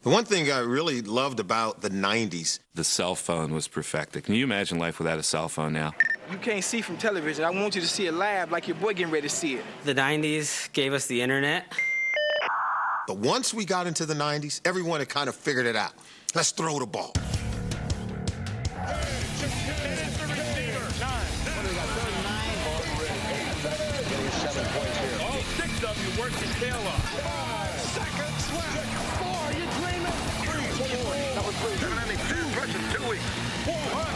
The one thing I really loved about the 90s, the cell phone was perfected. Can you imagine life without a cell phone now? You can't see from television. I want you to see it live like your boy getting ready to see it. The 90s gave us the internet. but once we got into the 90s, everyone had kind of figured it out. Let's throw the ball. Work his tail off. 5 seconds left. 4, you dreaming? 3, 4. That was 3. 7, 2, rushing 2 weeks. 4, 1.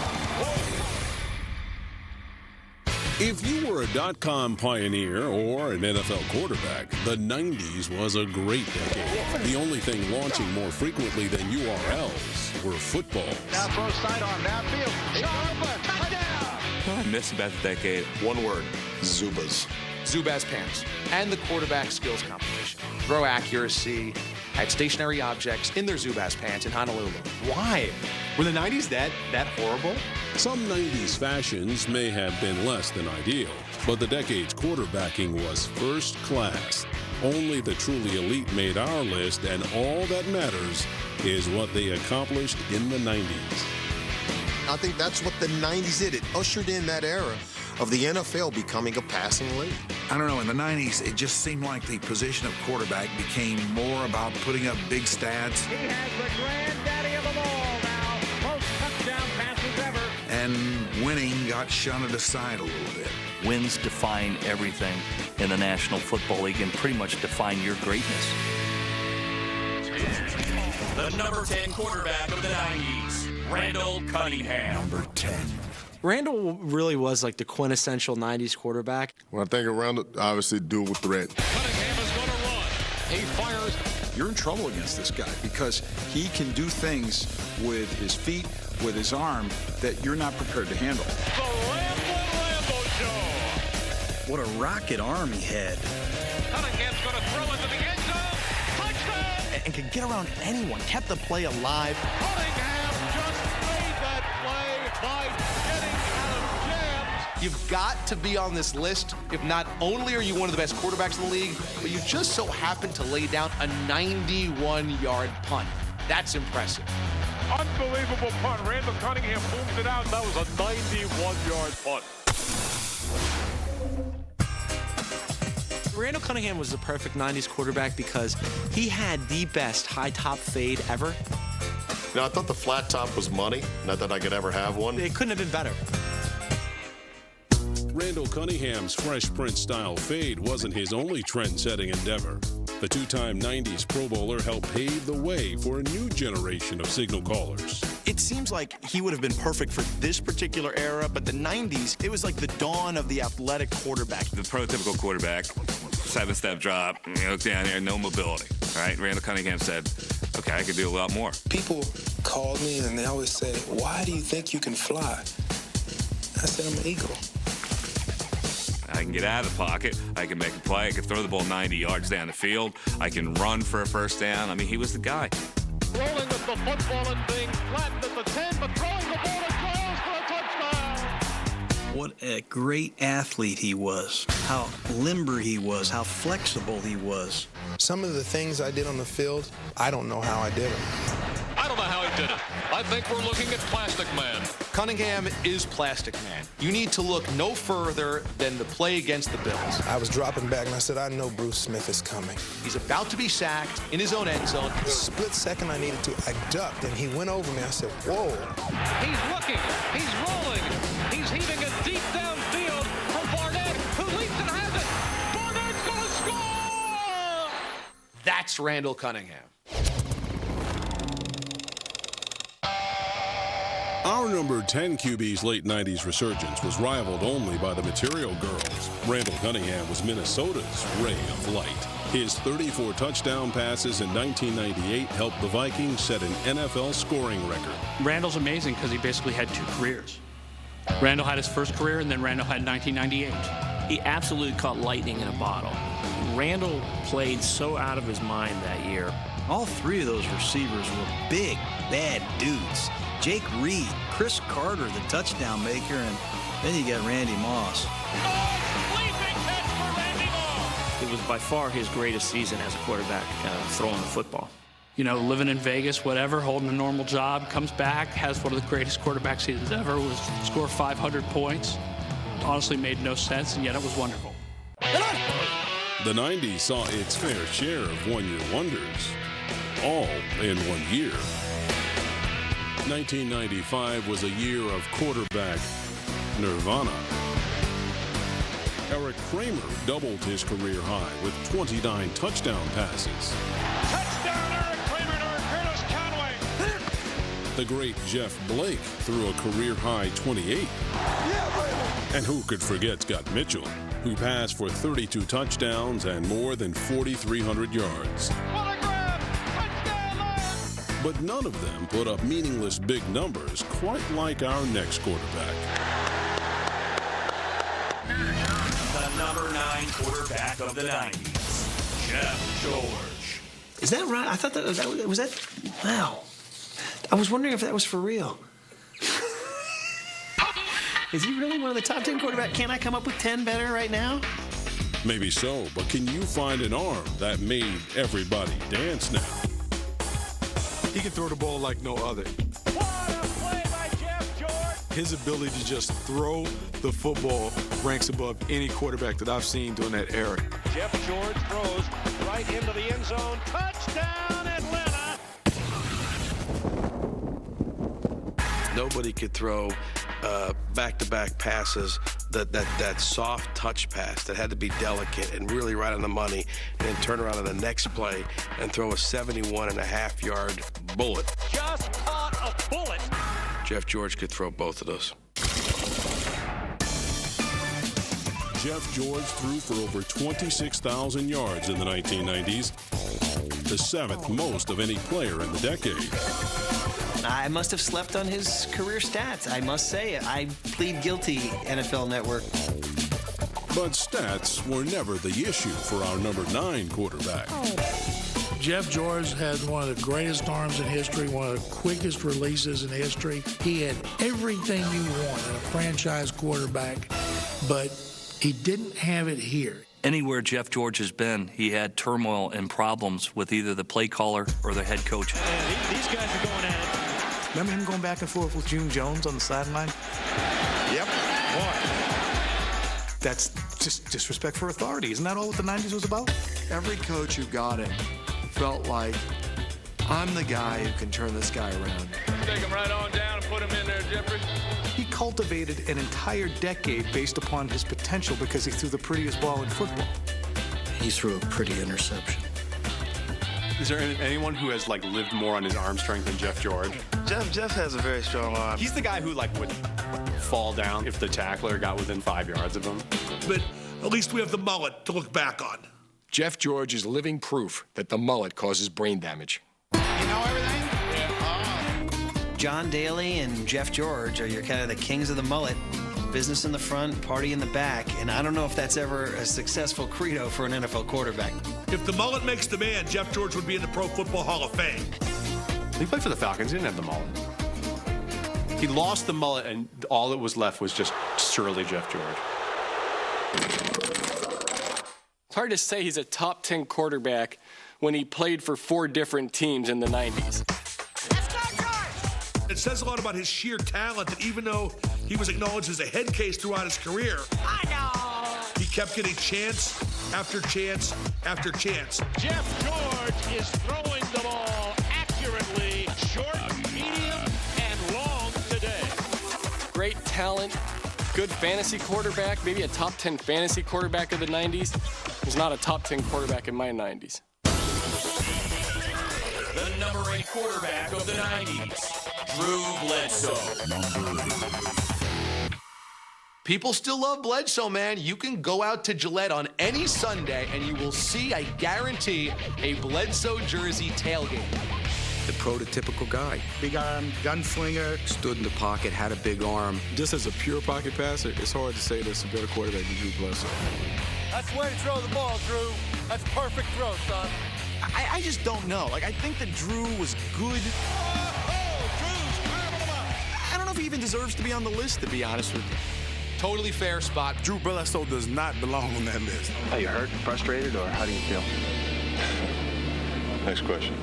If you were a .com pioneer or an NFL quarterback, the 90s was a great decade. The only thing launching more frequently than URLs were football. Now throw sidearm downfield. Shot open. Touchdown. What I miss about the decade, one word, Zubaz. Zubaz pants, and the quarterback skills competition. Throw accuracy, had stationary objects in their Zubaz pants in Honolulu. Why? Were the 90s that horrible? Some 90s fashions may have been less than ideal, but the decade's quarterbacking was first class. Only the truly elite made our list, and all that matters is what they accomplished in the 90s. I think that's what the 90s did. It ushered in that era of the NFL becoming a passing league. I don't know, in the 90s, it just seemed like the position of quarterback became more about putting up big stats. He has the granddaddy of them all now. Most touchdown passes ever. And winning got shunted aside a little bit. Wins define everything in the National Football League and pretty much define your greatness. The number 10 quarterback of the 90s, Randall Cunningham. Number 10. Randall really was like the quintessential 90s quarterback. When I think of Randall, obviously dual threat. Cunningham is going to run. He fires. You're in trouble against this guy because he can do things with his feet, with his arm, that you're not prepared to handle. The Rambo Show. What a rocket arm he had. Cunningham's going to throw into the end zone. Touchdown! And could get around anyone, kept the play alive. Cunningham just made that play by getting out of jams. You've got to be on this list if not only are you one of the best quarterbacks in the league, but you just so happen to lay down a 91-yard punt. That's impressive. Unbelievable punt. Randall Cunningham booms it out. That was a 91-yard punt. Randall Cunningham was the perfect 90s quarterback because he had the best high top fade ever. You know, I thought the flat top was money, not that I could ever have one. It couldn't have been better. Randall Cunningham's Fresh Prince-style fade wasn't his only trend-setting endeavor. The two-time 90s Pro Bowler helped pave the way for a new generation of signal callers. It seems like he would have been perfect for this particular era, but the 90s, it was like the dawn of the athletic quarterback. The prototypical quarterback, 7-step drop, look down there, no mobility. All right, Randall Cunningham said, okay, I could do a lot more. People call me and they always say, why do you think you can fly? I said, I'm an eagle. I can get out of the pocket. I can make a play. I can throw the ball 90 yards down the field. I can run for a first down. I mean, he was the guy. Rolling with the football and being flattened at the 10, but throwing the ball to Charles for a touchdown. What a great athlete he was. How limber he was. How flexible he was. Some of the things I did on the field, I don't know how I did them. I don't know how he did it. I think we're looking at Plastic Man. Cunningham is Plastic Man. You need to look no further than the play against the Bills. I was dropping back and I said, I know Bruce Smith is coming. He's about to be sacked in his own end zone. The split second I needed to, I ducked and he went over me. I said, whoa. He's looking. He's rolling. He's heaving it deep downfield for Barnett, who leaps and has it. Barnett's going to score! That's Randall Cunningham. Our number 10 QB's late 90s resurgence was rivaled only by the Material Girls. Randall Cunningham was Minnesota's ray of light. His 34 touchdown passes in 1998 helped the Vikings set an NFL scoring record. Randall's amazing because he basically had 2 careers. Randall had his first career, and then Randall had 1998. He absolutely caught lightning in a bottle. Randall played so out of his mind that year. All 3 of those receivers were big, bad dudes. Jake Reed, Chris Carter, the touchdown maker, and then you got Randy Moss. Leaping catch for Randy Moss. It was by far his greatest season as a quarterback throwing the football. living in Vegas, whatever, holding a normal job, comes back, has one of the greatest quarterback seasons ever, was score 500 points. Honestly made no sense, and yet it was wonderful. The 90s saw its fair share of one-year wonders, all in 1 year. 1995 was a year of quarterback nirvana. Eric Kramer doubled his career high with 29 touchdown passes. Touchdown, Eric Kramer to Curtis Conway. The great Jeff Blake threw a career-high 28. And who could forget Scott Mitchell, who passed for 32 touchdowns and more than 4,300 yards. What a grab! Touchdown, Lions! But none of them put up meaningless big numbers quite like our next quarterback. The number 9 quarterback of the 90s, Jeff George. Is that right? I thought that was that. Wow. I was wondering if that was for real. Is he really one of the top 10 quarterbacks? Can't I come up with 10 better right now? Maybe so, but can you find an arm that made everybody dance now? He can throw the ball like no other. What a play by Jeff George! His ability to just throw the football ranks above any quarterback that I've seen during that era. Jeff George throws right into the end zone. Touchdown, Atlanta! Nobody could throw back-to-back passes, that soft touch pass that had to be delicate and really right on the money, and then turn around on the next play and throw a 71.5-yard bullet. Just caught a bullet. Jeff George could throw both of those. Jeff George threw for over 26,000 yards in the 1990s, the 7th most of any player in the decade. I must have slept on his career stats. I must say it. I plead guilty, NFL Network. But stats were never the issue for our number 9 quarterback. Jeff George has one of the greatest arms in history, one of the quickest releases in history. He had everything you want in a franchise quarterback, but he didn't have it here. Anywhere Jeff George has been, he had turmoil and problems with either the play caller or the head coach. These guys are going at it. Remember him going back and forth with June Jones on the sideline? Yep. Boy. That's just disrespect for authority. Isn't that all what the 90s was about? Every coach who got him felt like, I'm the guy who can turn this guy around. Take him right on down and put him in there, Jeffrey. He cultivated an entire decade based upon his potential because he threw the prettiest ball in football. He threw a pretty interception. Is there anyone who has lived more on his arm strength than Jeff George? Jeff has a very strong arm. He's the guy who would fall down if the tackler got within 5 yards of him. But at least we have the mullet to look back on. Jeff George is living proof that the mullet causes brain damage. You know everything? John Daly and Jeff George are your kind of the kings of the mullet. Business in the front, party in the back, and I don't know if that's ever a successful credo for an NFL quarterback. If the mullet makes the man, Jeff George would be in the Pro Football Hall of Fame. He played for the Falcons. He didn't have the mullet. He lost the mullet, and all that was left was just surely Jeff George. It's hard to say he's a top 10 quarterback when he played for 4 different teams in the 90s. It says a lot about his sheer talent that even though he was acknowledged as a head case throughout his career, he kept getting chance after chance after chance. Jeff George is throwing the ball accurately, short, medium, and long today. Great talent, good fantasy quarterback, maybe a top 10 fantasy quarterback of the 90s. He's not a top 10 quarterback in my 90s. The number 8 quarterback of the 90s, Drew Bledsoe. People still love Bledsoe, man. You can go out to Gillette on any Sunday and you will see, I guarantee, a Bledsoe jersey tailgate. The prototypical guy. Big arm, gunslinger. Stood in the pocket, had a big arm. Just as a pure pocket passer, it's hard to say there's a better quarterback than Drew Bledsoe. That's the way to throw the ball, Drew. That's perfect throw, son. I just don't know. I think that Drew was good. I don't know if he even deserves to be on the list, to be honest with you. Totally fair spot. Drew Bledsoe does not belong on that list. Are you hurt, frustrated, or how do you feel? Next question.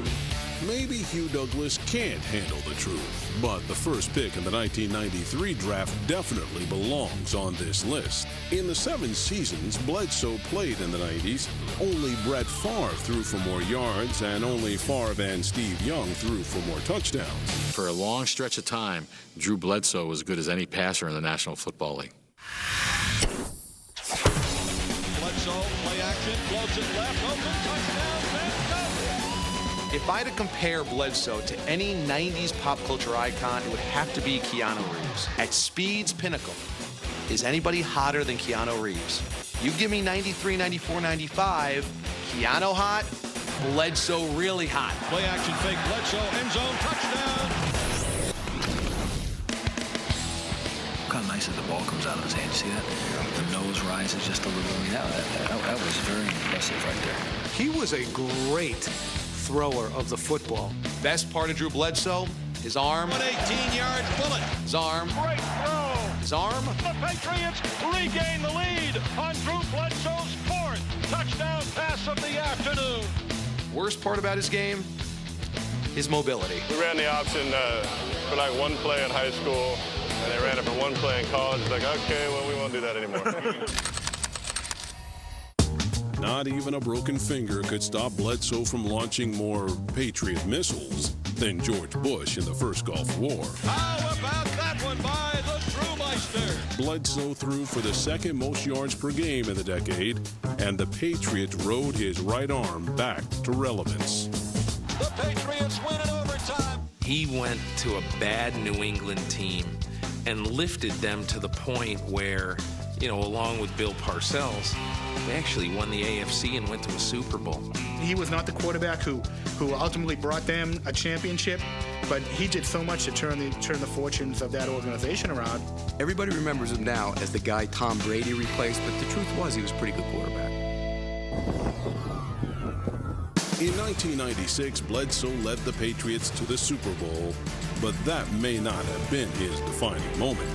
Maybe Hugh Douglas can't handle the truth, but the first pick in the 1993 draft definitely belongs on this list. In the 7 seasons Bledsoe played in the 90s, only Brett Favre threw for more yards, and only Favre and Steve Young threw for more touchdowns. For a long stretch of time, Drew Bledsoe was as good as any passer in the National Football League. Bledsoe, play action, floats it left, open, touchdown, Bledsoe. If I had to compare Bledsoe to any 90s pop culture icon, it would have to be Keanu Reeves. At speed's pinnacle, is anybody hotter than Keanu Reeves? You give me 93, 94, 95, Keanu hot, Bledsoe really hot. Play action fake, Bledsoe, end zone, touchdown. Look how nice that the ball comes out of his hand. You see that? The nose rises just a little. I mean, that was very impressive right there. He was a great thrower of the football. Best part of Drew Bledsoe, his arm. 118-yard bullet. His arm. Great throw. His arm. The Patriots regain the lead on Drew Bledsoe's 4th touchdown pass of the afternoon. Worst part about his game, his mobility. We ran the option for like one play in high school, and they ran it for one play in college. It's like, okay, well, we won't do that anymore. Not even a broken finger could stop Bledsoe from launching more Patriot missiles than George Bush in the first Gulf War. How about that one by the Brewmeister? Bledsoe threw for the 2nd most yards per game in the decade, and the Patriots rode his right arm back to relevance. The Patriots win in overtime. He went to a bad New England team and lifted them to the point where, you know, along with Bill Parcells, they actually won the AFC and went to a Super Bowl. He was not the quarterback who ultimately brought them a championship, but he did so much to turn the fortunes of that organization around. Everybody remembers him now as the guy Tom Brady replaced, but the truth was he was a pretty good quarterback. In 1996, Bledsoe led the Patriots to the Super Bowl, but that may not have been his defining moment.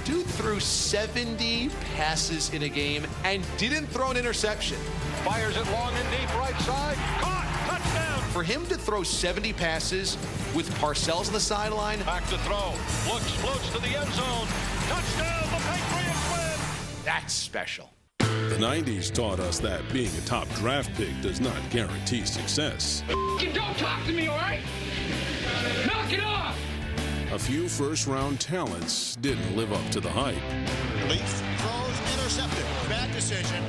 Dude threw 70 passes in a game and didn't throw an interception. Fires it long and deep right side. Caught. Touchdown. For him to throw 70 passes with Parcells on the sideline. Back to throw. Looks, floats to the end zone. Touchdown. The Patriots win. That's special. The 90s taught us that being a top draft pick does not guarantee success. Don't talk to me, all right? Knock it off. A few first-round talents didn't live up to the hype. Leaf throws intercepted. Bad decision.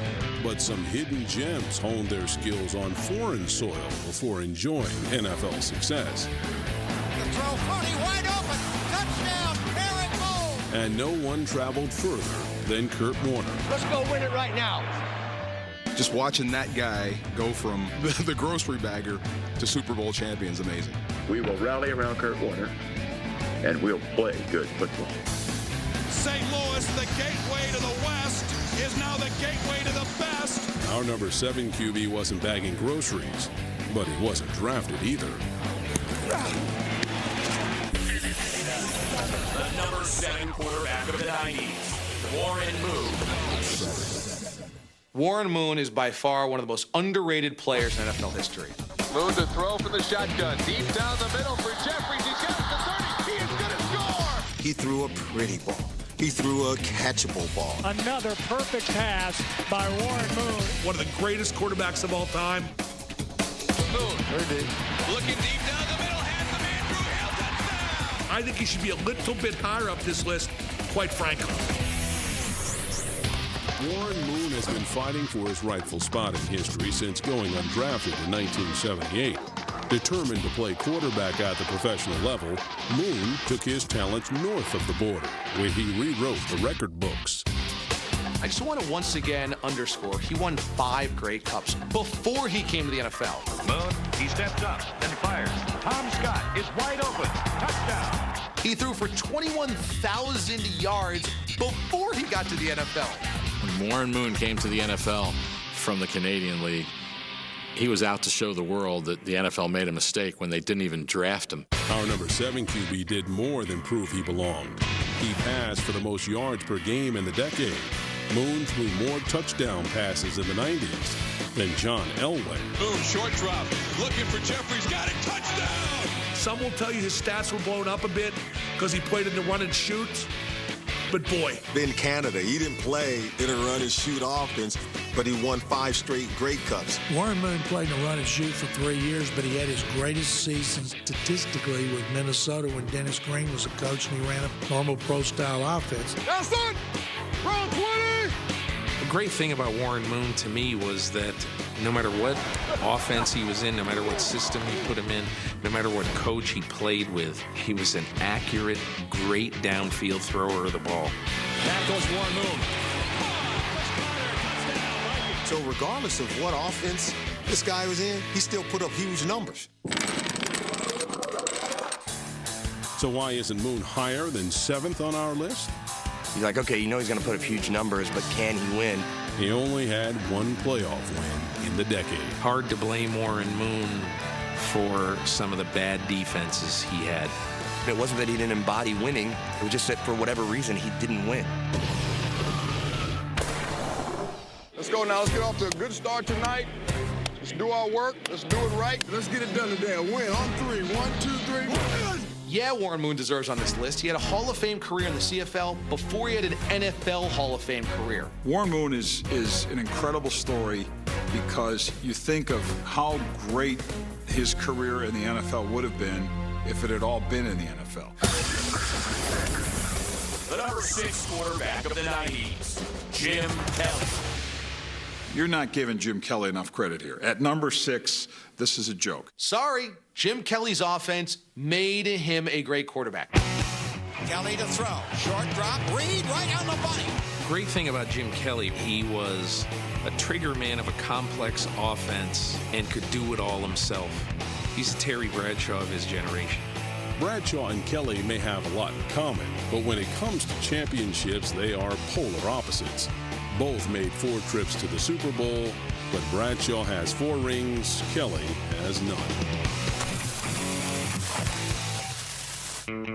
But some hidden gems honed their skills on foreign soil before enjoying NFL success. The throw, Purdy wide open. Touchdown, Aaron Gold. And no one traveled further than Kurt Warner. Let's go win it right now. Just watching that guy go from the grocery bagger to Super Bowl champion is amazing. We will rally around Kurt Warner, and we'll play good football. St. Louis, the gateway to the West, is now the gateway to the best. Our number 7 QB wasn't bagging groceries, but he wasn't drafted either. The number 7 quarterback of the 90s, Warren Moon. Warren Moon is by far one of the most underrated players in NFL history. Moon to throw from the shotgun. Deep down the middle for Jeffries. He's got it to 30. He is going to score. He threw a pretty ball. He threw a catchable ball. Another perfect pass by Warren Moon. One of the greatest quarterbacks of all time. Moon. Looking deep down the middle. Has the man Drew Hill. Touchdown. I think he should be a little bit higher up this list, quite frankly. Warren Moon has been fighting for his rightful spot in history since going undrafted in 1978. Determined to play quarterback at the professional level, Moon took his talents north of the border, where he rewrote the record books. I just want to once again underscore, he won 5 Grey Cups before he came to the NFL. Moon, he steps up and fires. Tom Scott is wide open. Touchdown. He threw for 21,000 yards before he got to the NFL. When Warren Moon came to the NFL from the Canadian League, he was out to show the world that the NFL made a mistake when they didn't even draft him. Our number 7 QB did more than prove he belonged. He passed for the most yards per game in the decade. Moon threw more touchdown passes in the 90s than John Elway. Moon, short drop, looking for Jeffries, got it, touchdown! Some will tell you his stats were blown up a bit because he played in the run and shoot. But boy. In Canada, he didn't play in a run and shoot offense, but he won 5 straight Grey Cups. Warren Moon played in a run and shoot for 3 years, but he had his greatest season statistically with Minnesota when Dennis Green was a coach and he ran a normal pro-style offense. That's it! Round 20! The great thing about Warren Moon to me was that no matter what offense he was in, no matter what system he put him in, no matter what coach he played with, he was an accurate, great downfield thrower of the ball. Back goes Warren Moon. So regardless of what offense this guy was in, he still put up huge numbers. So why isn't Moon higher than 7th on our list? He's like, okay, you know he's going to put up huge numbers, but can he win? He only had 1 playoff win in the decade. Hard to blame Warren Moon for some of the bad defenses he had. It wasn't that he didn't embody winning. It was just that for whatever reason, he didn't win. Let's go now. Let's get off to a good start tonight. Let's do our work. Let's do it right. Let's get it done today. A win on 3. 1, 2, 3. Win! Yeah, Warren Moon deserves on this list. He had a Hall of Fame career in the CFL before he had an NFL Hall of Fame career. Warren Moon is an incredible story because you think of how great his career in the NFL would have been if it had all been in the NFL. The number 6 quarterback of the 90s, Jim Kelly. You're not giving Jim Kelly enough credit here. At number 6, this is a joke. Sorry, Jim Kelly's offense made him a great quarterback. Kelly to throw. Short drop. Reed right on the money. Great thing about Jim Kelly, he was a trigger man of a complex offense and could do it all himself. He's the Terry Bradshaw of his generation. Bradshaw and Kelly may have a lot in common, but when it comes to championships, they are polar opposites. Both made 4 trips to the Super Bowl, but Bradshaw has 4 rings, Kelly has none.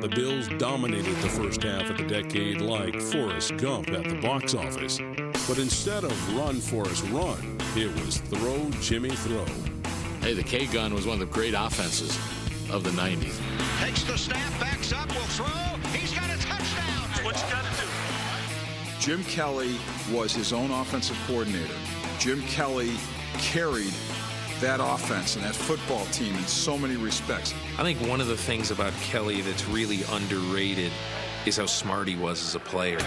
The Bills dominated the first half of the decade like Forrest Gump at the box office. But instead of run, Forrest, run, it was throw, Jimmy, throw. Hey, the K-gun was one of the great offenses of the 90s. Takes the snap, backs up, will throw. He's got a touchdown. That's what you got to do. Jim Kelly was his own offensive coordinator. Jim Kelly carried that offense and that football team in so many respects. I think one of the things about Kelly that's really underrated is how smart he was as a player.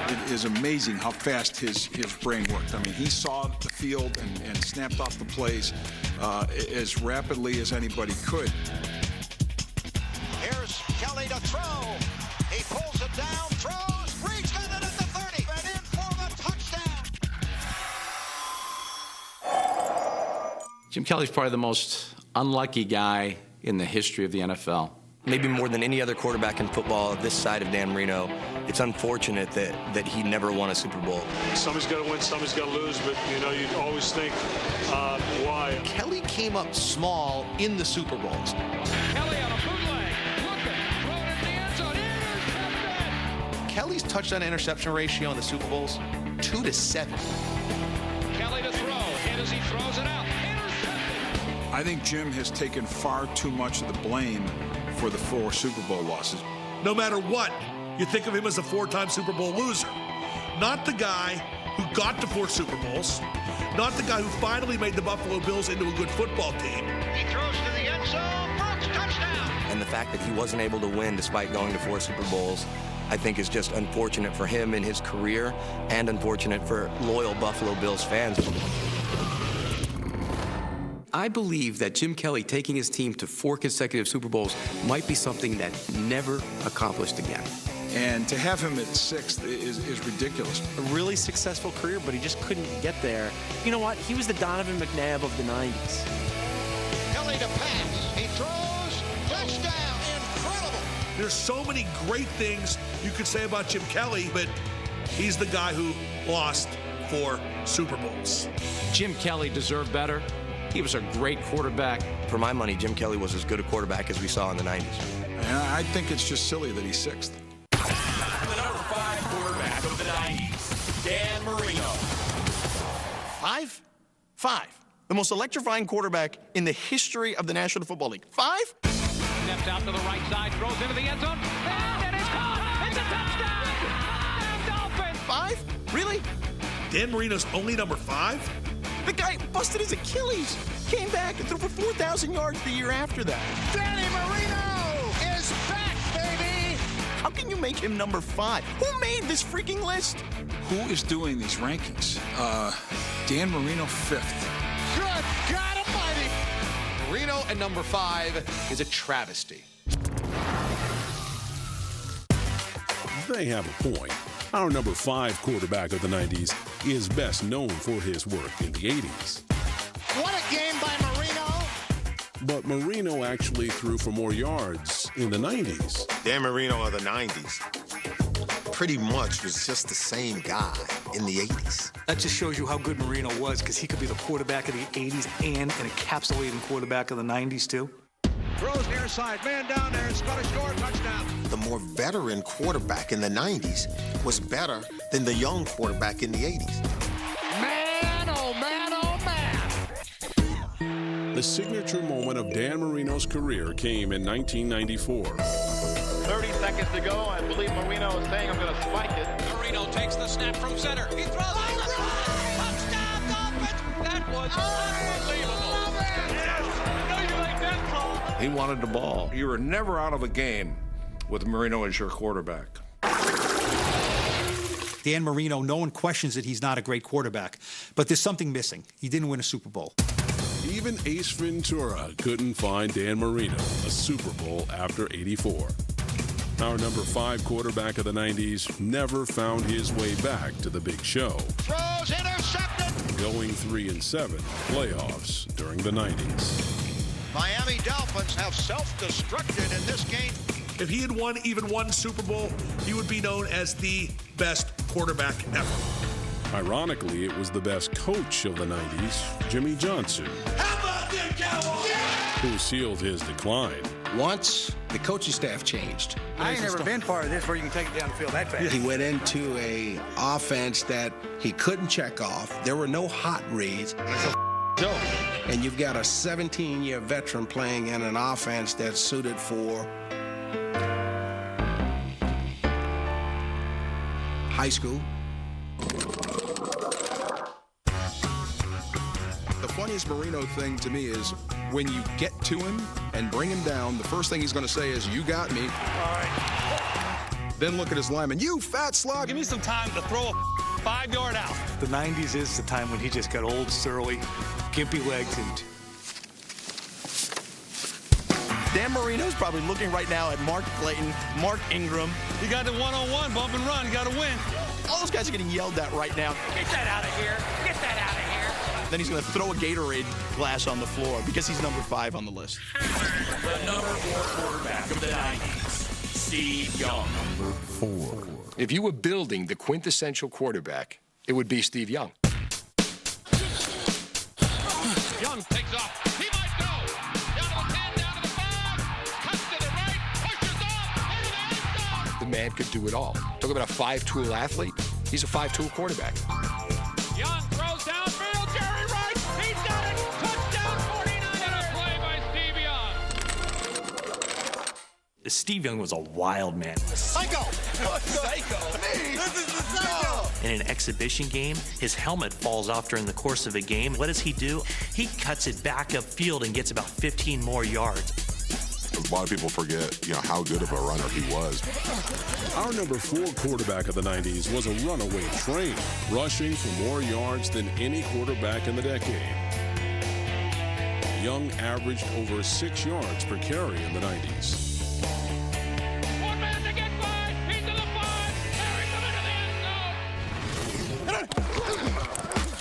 It is amazing how fast his brain worked. I mean, he saw the field and snapped off the plays as rapidly as anybody could. Here's Kelly to throw. He pulls it down, throws, Reed's got it at the 30, and in for the touchdown. Jim Kelly's probably the most unlucky guy in the history of the NFL. Maybe more than any other quarterback in football this side of Dan Marino, it's unfortunate that he never won a Super Bowl. Somebody's got to win, somebody's got to lose, but, you know, you always think, why? Kelly came up small in the Super Bowls. Kelly on a bootleg. Looking. Thrown in the end zone. Intercepted. Kelly's touchdown-interception ratio in the Super Bowls, 2 to 7. Kelly to throw. And as he throws it out, intercepted. I think Jim has taken far too much of the blame for the 4 Super Bowl losses. No matter what, you think of him as a 4-time Super Bowl loser. Not the guy who got to 4 Super Bowls. Not the guy who finally made the Buffalo Bills into a good football team. He throws to the end zone. Brooks, touchdown. And the fact that he wasn't able to win despite going to 4 Super Bowls, I think is just unfortunate for him in his career and unfortunate for loyal Buffalo Bills fans. I believe that Jim Kelly taking his team to 4 consecutive Super Bowls might be something that never accomplished again. And to have him at 6th is ridiculous. A really successful career, but he just couldn't get there. You know what? He was the Donovan McNabb of the 90s. Kelly to pass. He throws. Touchdown. Incredible. There's so many great things you could say about Jim Kelly, but he's the guy who lost 4 Super Bowls. Jim Kelly deserved better. He was a great quarterback. For my money, Jim Kelly was as good a quarterback as we saw in the 90s. And I think it's just silly that he's 6th. The of the 90s, Dan Marino. 5. The most electrifying quarterback in the history of the National Football League. 5? Steps out to the right side, throws into the end zone, and it is caught. It's a touchdown. And Dolphins. 5? Really? Dan Marino's only number 5? The guy busted his Achilles, came back and threw for 4,000 yards the year after that. Danny Marino is back, baby! How can you make him number 5? Who made this freaking list? Who is doing these rankings? Dan Marino 5th. Good God Almighty! Marino at number 5 is a travesty. They have a point. Our number 5 quarterback of the 90s is best known for his work in the 80s. What a game by Marino! But Marino actually threw for more yards in the 90s. Dan Marino of the 90s pretty much was just the same guy in the 80s. That just shows you how good Marino was, because he could be the quarterback of the 80s and an encapsulating quarterback of the 90s, too. Throws near side, man down there, it's gonna score, touchdown. The more veteran quarterback in the 90s was better than the young quarterback in the 80s. Man, oh man, oh man! The signature moment of Dan Marino's career came in 1994. 30 seconds to go. I believe Marino is saying I'm going to spike it. Marino takes the snap from center. He throws it. Touchdown, Dolphins! That was unbelievable. Yes. I know you like that call. He wanted the ball. You were never out of a game with Marino as your quarterback. Dan Marino, no one questions that he's not a great quarterback, but there's something missing. He didn't win a Super Bowl. Even Ace Ventura couldn't find Dan Marino a Super Bowl after '84. Our number 5 quarterback of the 90s never found his way back to the big show. Throws intercepted! Going 3-7 in playoffs during the 90s. Miami Dolphins have self-destructed in this game. If he had won even one Super Bowl, he would be known as the best quarterback ever. Ironically, it was the best coach of the 90s, Jimmy Johnson, who sealed his decline. Once the coaching staff changed. I ain't never been part of this where you can take it down the field that fast. He went into a offense that he couldn't check off. There were no hot reads. It's a joke. And you've got a 17-year veteran playing in an offense that's suited for high school. The funniest Marino thing to me is when you get to him and bring him down, the first thing he's going to say is, "You got me." All right. Then look at his lineman. "You fat slug." Give me some time to throw a 5-yard out. The 90s is the time when he just got old, surly, gimpy legs, and Dan Marino's probably looking right now at Mark Clayton, Mark Ingram. You got the one-on-one, bump and run. You got to win. All those guys are getting yelled at right now. Get that out of here. Get that out of here. Then he's going to throw a Gatorade glass on the floor because he's number 5 on the list. The number 4 quarterback of the 90s, Steve Young. Number 4. If you were building the quintessential quarterback, it would be Steve Young. Young takes off. He might go. Down to the 10, down to the 5. Cuts to the right. Pushes off. Into the end zone. The man could do it all. Talk about a 5-tool athlete. He's a 5-tool quarterback. Young throws downfield. Jerry Rice. He's got it. Touchdown 49. And a play by Steve Young. Steve Young was a wild man. Psycho! Psycho! This is the psycho! In an exhibition game, his helmet falls off during the course of a game. What does he do? He cuts it back upfield and gets about 15 more yards. A lot of people forget, how good of a runner he was. Our number 4 quarterback of the 90s was a runaway train, rushing for more yards than any quarterback in the decade. Young averaged over 6 yards per carry in the 90s. One man to get by. Into the 5. Carries him into the end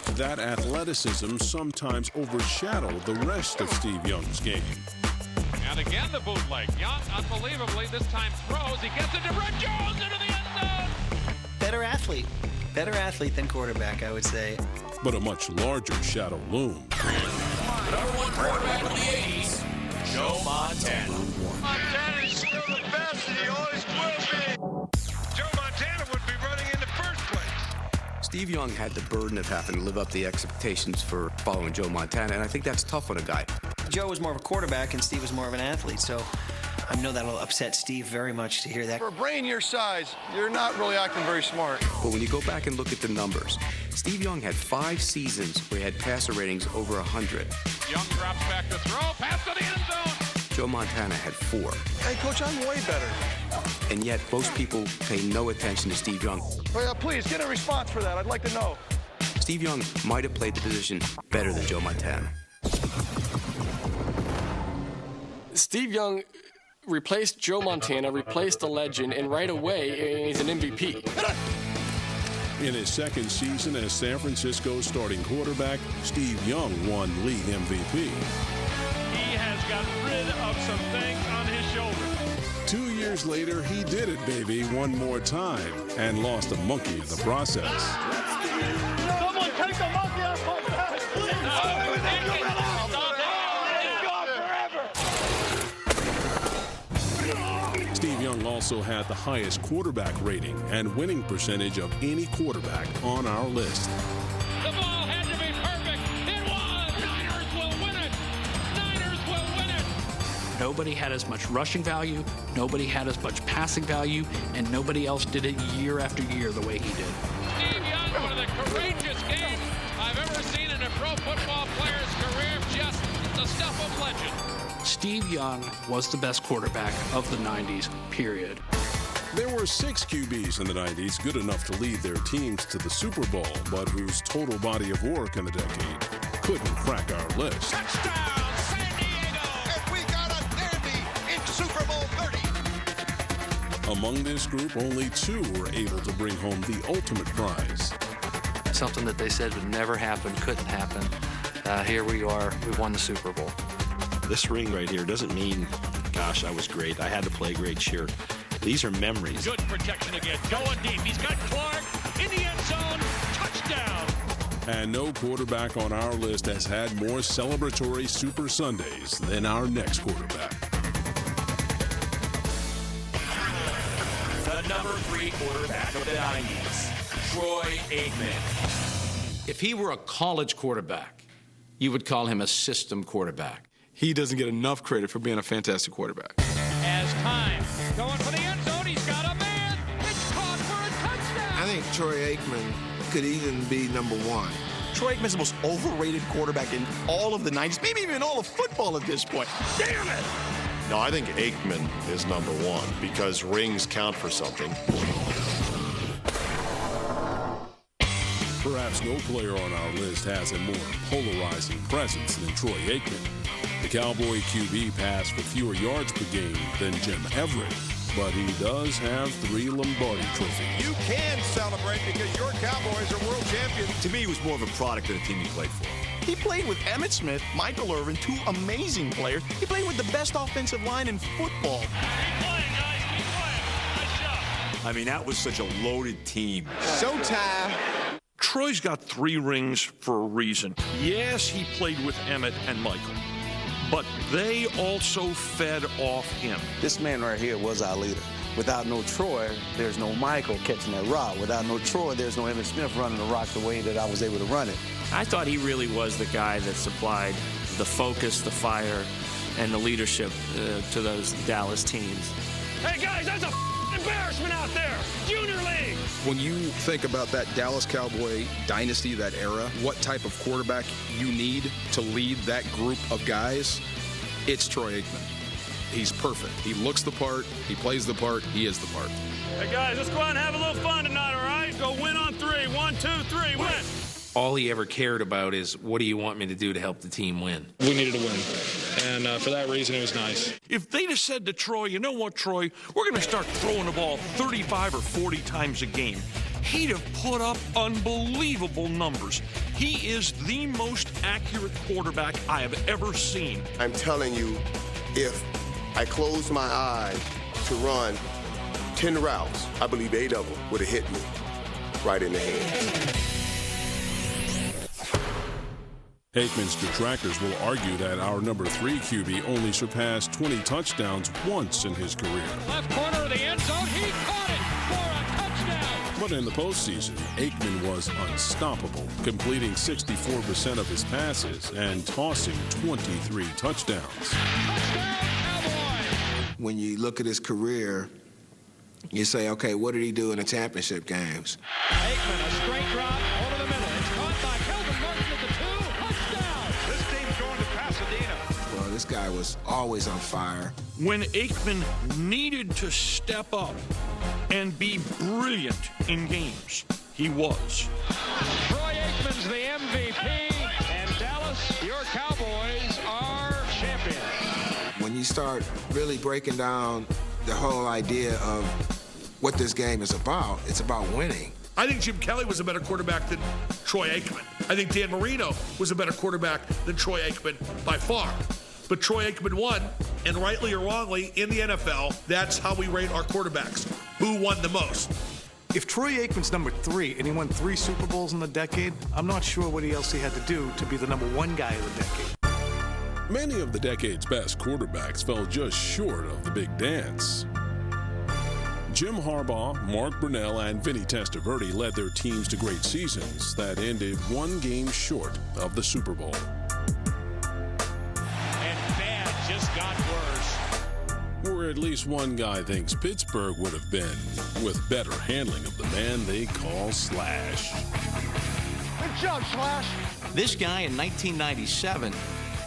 zone. That athleticism sometimes overshadowed the rest of Steve Young's game. And again the bootleg. Young, unbelievably, this time throws. He gets it to Brett Jones into the end zone. Better athlete than quarterback, I would say. But a much larger shadow loomed. Number 1 quarterback of the 80s, Joe Montana. Montana's still the best, and he always will be. Joe Montana would be running into first Steve Young had the burden of having to live up to the expectations for following Joe Montana, and I think that's tough on a guy. Joe was more of a quarterback and Steve was more of an athlete, so I know that'll upset Steve very much to hear that. For a brain your size, you're not really acting very smart. But when you go back and look at the numbers, Steve Young had 5 seasons where he had passer ratings over 100. Young drops back to throw, pass to the end zone. Joe Montana had 4. Hey, Coach, I'm way better. And yet, most people pay no attention to Steve Young. Well, please, get a response for that. I'd like to know. Steve Young might have played the position better than Joe Montana. Steve Young replaced Joe Montana, replaced the legend, and right away, he's an MVP. In his second season as San Francisco's starting quarterback, Steve Young won league MVP. He has got rid of some things on his shoulder. 2 years later, he did it, baby, one more time, and lost a monkey in the process. Someone take the monkey off my back, please. Steve Young also had the highest quarterback rating and winning percentage of any quarterback on our list. The ball had to be perfect. It was. Niners will win it. Niners will win it. Nobody had as much rushing value, nobody had as much passing value, and nobody else did it year after year the way he did. Steve Young, one of the courageous games I've ever seen in a pro football player's career. Just the stuff of legend. Steve Young was the best quarterback of the 90s, period. There were 6 QBs in the 90s good enough to lead their teams to the Super Bowl, but whose total body of work in the decade couldn't crack our list. Touchdown, San Diego! And we got a dandy in Super Bowl 30. Among this group, only 2 were able to bring home the ultimate prize. Something that they said would never happen, couldn't happen. Here we are, we won the Super Bowl. This ring right here doesn't mean, gosh, I was great. I had to play great, sure. These are memories. Good protection again. Going deep. He's got Clark in the end zone. Touchdown. And no quarterback on our list has had more celebratory Super Sundays than our next quarterback. The number 3 quarterback of the 90s, Troy Aikman. If he were a college quarterback, you would call him a system quarterback. He doesn't get enough credit for being a fantastic quarterback. As time. Going for the end zone. He's got a man. It's caught for a touchdown. I think Troy Aikman could even be number 1. Troy Aikman's the most overrated quarterback in all of the 90s, maybe even all of football at this point. Damn it! No, I think Aikman is number 1 because rings count for something. Perhaps no player on our list has a more polarizing presence than Troy Aikman. The Cowboy QB passed for fewer yards per game than Jim Everett, but he does have 3 Lombardi trophies. You can celebrate because your Cowboys are world champions. To me, he was more of a product of the team he played for. He played with Emmitt Smith, Michael Irvin, 2 amazing players. He played with the best offensive line in football. Keep playing, guys. Keep playing. Nice job. I mean, that was such a loaded team. Showtime. Troy's got 3 rings for a reason. Yes, he played with Emmett and Michael, but they also fed off him. This man right here was our leader. Without no Troy, there's no Michael catching that rock. Without no Troy, there's no Emmitt Smith running the rock the way that I was able to run it. I thought he really was the guy that supplied the focus, the fire, and the leadership to those Dallas teams. Hey, guys, that's a embarrassment out there. Junior League. When you think about that Dallas Cowboy dynasty, that era, what type of quarterback you need to lead that group of guys, it's Troy Aikman. He's perfect. He looks the part, he plays the part, he is the part. Hey, guys, let's go out and have a little fun tonight, all right? Go win on 3. 1, 2, 3, win. All he ever cared about is, what do you want me to do to help the team win? We needed to win, and for that reason, it was nice. If they'd have said to Troy, you know what, Troy, we're going to start throwing the ball 35 or 40 times a game, he'd have put up unbelievable numbers. He is the most accurate quarterback I have ever seen. I'm telling you, if I closed my eyes to run 10 routes, I believe 8 of them would have hit me right in the head. Aikman's detractors will argue that our number 3 QB only surpassed 20 touchdowns once in his career. Left corner of the end zone. He caught it for a touchdown. But in the postseason, Aikman was unstoppable, completing 64% of his passes and tossing 23 touchdowns. When you look at his career, you say, okay, what did he do in the championship games? Aikman, a straight drop over the middle. It's caught by Kelvin Martin at the 2. Touchdown. This team's going to Pasadena. Well, this guy was always on fire. When Aikman needed to step up and be brilliant in games, he was. Troy Aikman's the MVP, and Dallas, your Cowboys are champions. When you start really breaking down the whole idea of what this game is about, it's about winning. I think Jim Kelly was a better quarterback than Troy Aikman. I think Dan Marino was a better quarterback than Troy Aikman by far. But Troy Aikman won, and rightly or wrongly, in the NFL, that's how we rate our quarterbacks. Who won the most? If Troy Aikman's number 3 and he won 3 Super Bowls in the decade, I'm not sure what else he had to do to be the number 1 guy of the decade. Many of the decade's best quarterbacks fell just short of the big dance. Jim Harbaugh, Mark Brunell, and Vinny Testaverde led their teams to great seasons that ended one game short of the Super Bowl. And bad just got worse. Or at least one guy thinks Pittsburgh would have been with better handling of the man they call Slash. Good job, Slash. This guy in 1997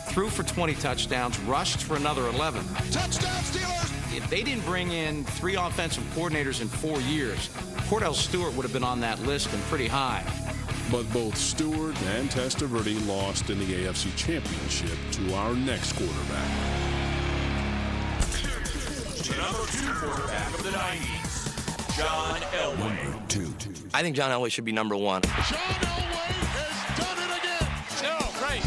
threw for 20 touchdowns, rushed for another 11. Touchdown, Steelers! If they didn't bring in 3 offensive coordinators in 4 years, Cordell Stewart would have been on that list and pretty high. But both Stewart and Testaverde lost in the AFC Championship to our next quarterback. The number 2 quarterback of the 90s, John Elway. Number 2. I think John Elway should be number 1. John Elway has done it again! No, great.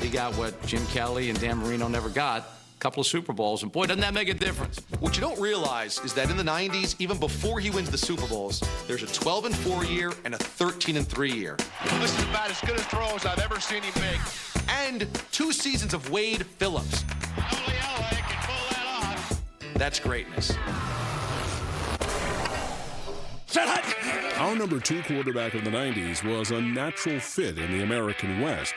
He got what Jim Kelly and Dan Marino never got, a couple of Super Bowls, and boy, doesn't that make a difference. What you don't realize is that in the 90s, even before he wins the Super Bowls, there's a 12-4 year and a 13-3 year. This is about as good a throw as I've ever seen him make. And 2 seasons of Wade Phillips. Only Elway can pull that off. That's greatness. Our number 2 quarterback of the 90s was a natural fit in the American West,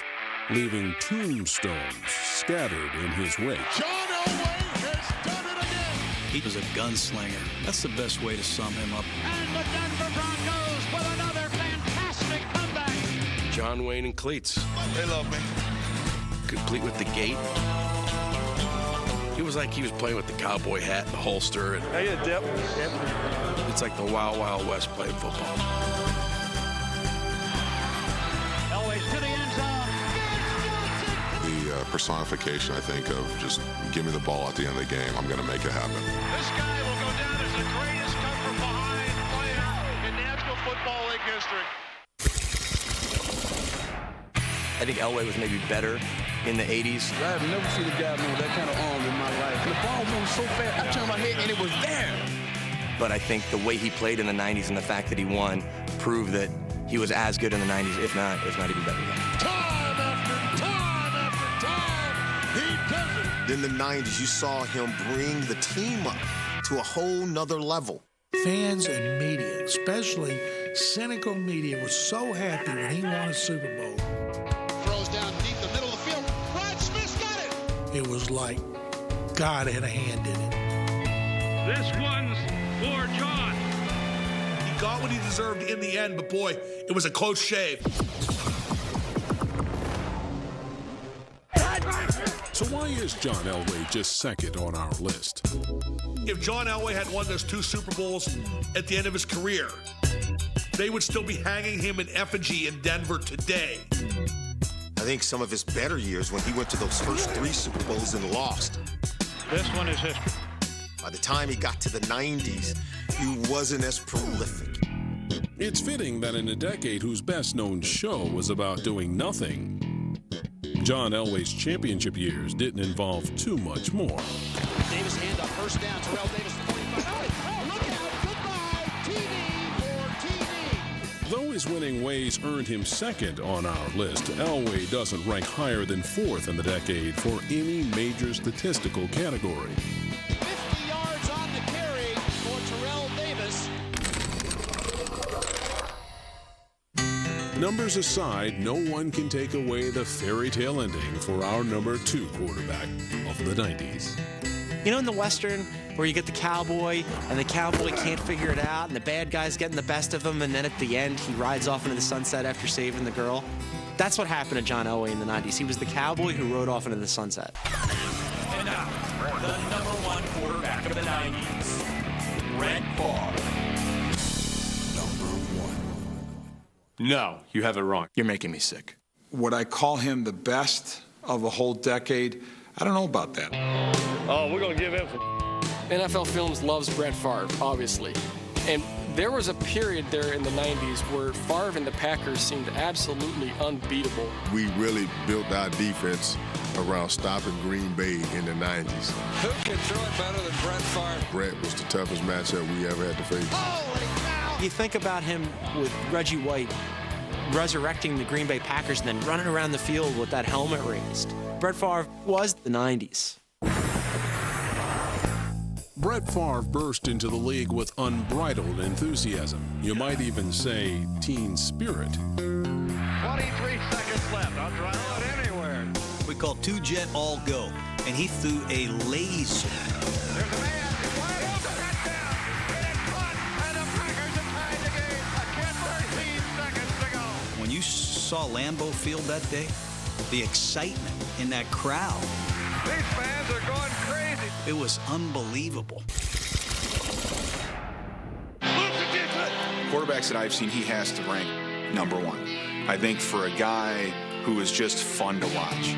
leaving tombstones scattered in his wake. John Elway has done it again! He was a gunslinger. That's the best way to sum him up. And the Denver Broncos with another fantastic comeback. John Wayne and cleats. They love me. Complete with the gait. It was like he was playing with the cowboy hat and the holster. And Hey, Dip. it's like the Wild Wild West playing football. Elway's to the end zone. The personification, I think, of just give me the ball at the end of the game. I'm going to make it happen. This guy will go down as the greatest come-from-behind player in National Football League history. I think Elway was maybe better in the 80s. I have never seen a guy move that kind of arm in my life. The ball moved so fast, I turned my head and it was there. But I think the way he played in the 90s and the fact that he won proved that he was as good in the 90s, if not even better than. Time after time after time, he does it. In the 90s, you saw him bring the team up to a whole nother level. Fans and media, especially cynical media, was so happy when he won a Super Bowl. Throws down deep the middle of the field. Rod Smith's got it. It was like God had a hand in it. This one's for John. He got what he deserved in the end, but boy, it was a close shave. So why is John Elway just second on our list? If John Elway had won those 2 Super Bowls at the end of his career, they would still be hanging him in effigy in Denver today. I think some of his better years when he went to those first 3 Super Bowls and lost. This one is history. By the time he got to the 90s, he wasn't as prolific. It's fitting that in a decade whose best-known show was about doing nothing, John Elway's championship years didn't involve too much more. Davis hand up, first down. Terrell Davis, 45. Oh, look out. Goodbye. TD for TD. Though his winning ways earned him second on our list, Elway doesn't rank higher than 4th in the decade for any major statistical category. 50 yards on the carry for Terrell Davis. Numbers aside, no one can take away the fairy tale ending for our number 2 quarterback of the 90s. You know, in the Western, where you get the cowboy, and the cowboy can't figure it out, and the bad guy's getting the best of him, and then at the end, he rides off into the sunset after saving the girl? That's what happened to John Elway in the 90s. He was the cowboy who rode off into the sunset. And now, the number 1 quarterback of the 90s, Brett Favre. No, you have it wrong. You're making me sick. Would I call him the best of a whole decade? I don't know about that. Oh, we're going to give him some. NFL Films loves Brett Favre, obviously. And there was a period there in the 90s where Favre and the Packers seemed absolutely unbeatable. We really built our defense around stopping Green Bay in the 90s. Who can throw it better than Brett Favre? Brett was the toughest matchup we ever had to face. You think about him with Reggie White resurrecting the Green Bay Packers and then running around the field with that helmet raised. Brett Favre was the 90s. Brett Favre burst into the league with unbridled enthusiasm. You might even say teen spirit. 23 seconds left. I'll drive it anywhere. We call 2-jet all go, and he threw a laser. There's a man wide open. Touchdown. And it's caught. And the Packers have tied the game. A kid 13 seconds to go. When you saw Lambeau Field that day, the excitement in that crowd. These fans are going crazy. It was unbelievable. Quarterbacks that I've seen, he has to rank number 1. I think for a guy who is just fun to watch.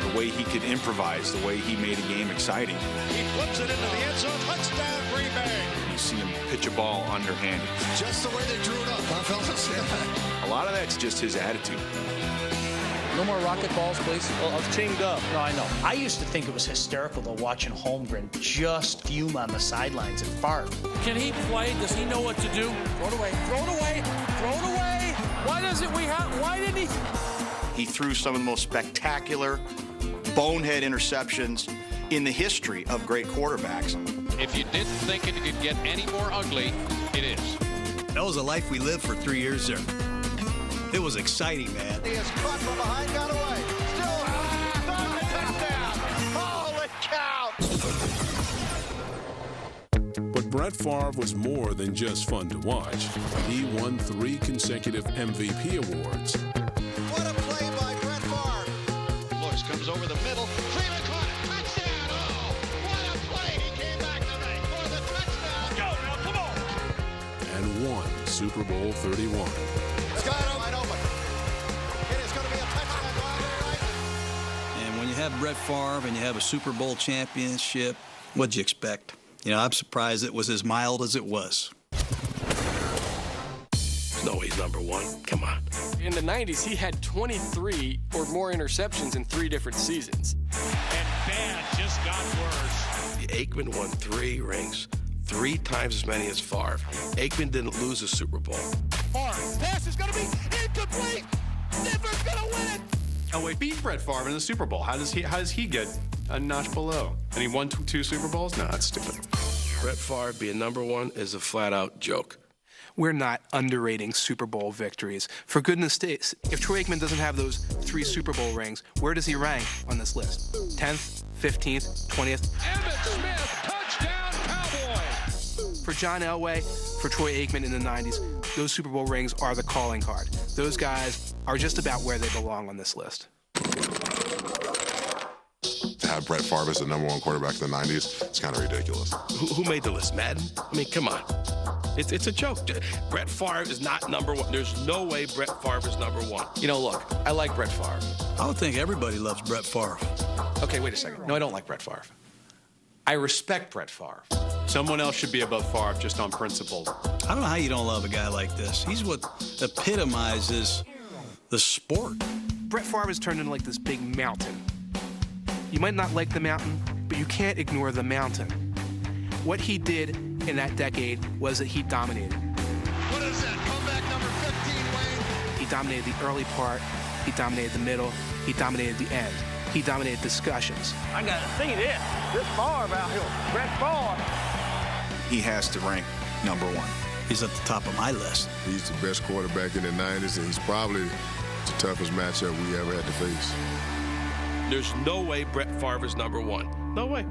The way he could improvise, the way he made a game exciting. He flips it into the end zone. Touchdown, Green Bay. You see him pitch a ball underhanded. Just the way they drew it up, huh, fellas? A lot of that's just his attitude. No more rocket balls, please. Well, I was teamed up. No, I know. I used to think it was hysterical though watching Holmgren just fume on the sidelines and fart. Can he play? Does he know what to do? Throw it away. Throw it away. Throw it away. Why didn't he? He threw some of the most spectacular bonehead interceptions in the history of great quarterbacks. If you didn't think it could get any more ugly, it is. That was a life we lived for 3 years there. It was exciting, man. He is caught from behind, got away. Still, touchdown. Holy cow. But Brett Favre was more than just fun to watch. He won 3 consecutive MVP awards. What a play by Brett Favre. Lewis comes over the middle. Freeman caught it. Touchdown. Oh, what a play. He came back to make for the touchdown. Go now, come on. And won Super Bowl 31. Got him wide open. It is going to be a touchdown drive, right? And when you have Brett Favre and you have a Super Bowl championship, what'd you expect? You know, I'm surprised it was as mild as it was. No, he's number 1. Come on. In the 90s, he had 23 or more interceptions in 3 different seasons. And bad just got worse. Aikman won 3 rings, 3 times as many as Favre. Aikman didn't lose a Super Bowl. Favre. Pass is going to be incomplete. Denver's going to win it. Elway beat Brett Favre in the Super Bowl. How does he get a notch below? And he won 2 Super Bowls? No, that's stupid. Brett Favre being number 1 is a flat-out joke. We're not underrating Super Bowl victories. For goodness sakes, if Troy Aikman doesn't have those 3 Super Bowl rings, where does he rank on this list? 10th, 15th, 20th? Emmitt Smith, touchdown Cowboys. For John Elway, for Troy Aikman in the 90s, those Super Bowl rings are the calling card. Those guys are just about where they belong on this list. To have Brett Favre as the number 1 quarterback in the 90s, it's kind of ridiculous. Who made the list? Madden? I mean, come on. It's a joke. Brett Favre is not number 1. There's no way Brett Favre is number 1. You know, look, I like Brett Favre. I would think everybody loves Brett Favre. Okay, wait a second. No, I don't like Brett Favre. I respect Brett Favre. Someone else should be above Favre just on principle. I don't know how you don't love a guy like this. He's what epitomizes the sport. Brett Favre has turned into like this big mountain. You might not like the mountain, but you can't ignore the mountain. What he did in that decade was that he dominated. What is that? Comeback number 15, Wayne. He dominated the early part. He dominated the middle. He dominated the end. He dominated discussions. I got to see this Favre out here. Brett Favre. He has to rank number 1. he's at the top of my list. He's the best quarterback in the 90s, and he's probably the toughest matchup we ever had to face. There's no way Brett Favre is number one. No way.